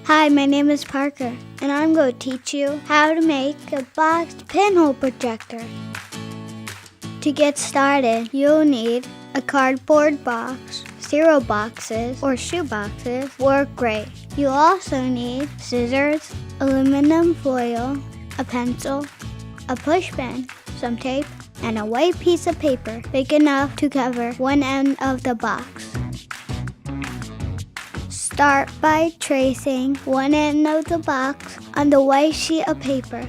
Hi, my name is Parker, and I'm going to teach you how to make a boxed pinhole projector. To get started, you'll need a cardboard box. Cereal boxes or shoe boxes work great. You'll also need scissors, aluminum foil, a pencil, a push pin, some tape, and a white piece of paper big enough to cover one end of the box. Start by tracing one end of the box on the white sheet of paper.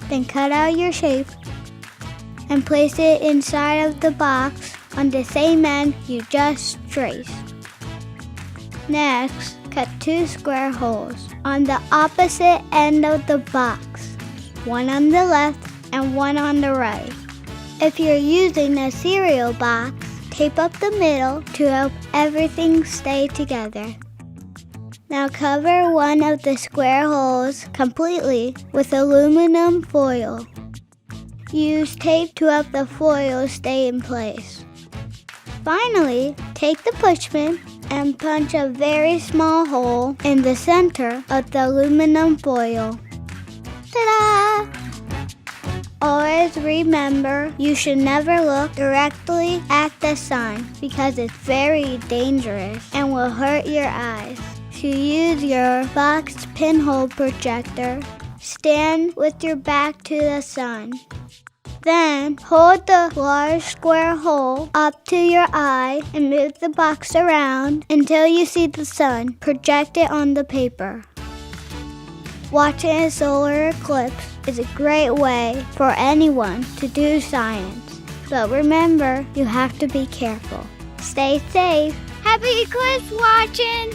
Then cut out your shape and place it inside of the box on the same end you just traced. Next, cut 2 square holes on the opposite end of the box, one on the left and one on the right. If you're using a cereal box, tape up the middle to help everything stay together. Now cover one of the square holes completely with aluminum foil. Use tape to help the foil stay in place. Finally, take the push pin and punch a very small hole in the center of the aluminum foil. Ta-da! Always remember, you should never look directly at the sun because it's very dangerous and will hurt your eyes. To use your boxed pinhole projector, stand with your back to the sun. Then, hold the large square hole up to your eye and move the box around until you see the sun projected on the paper. Watching a solar eclipse is a great way for anyone to do science. But remember, you have to be careful. Stay safe. Happy eclipse watching!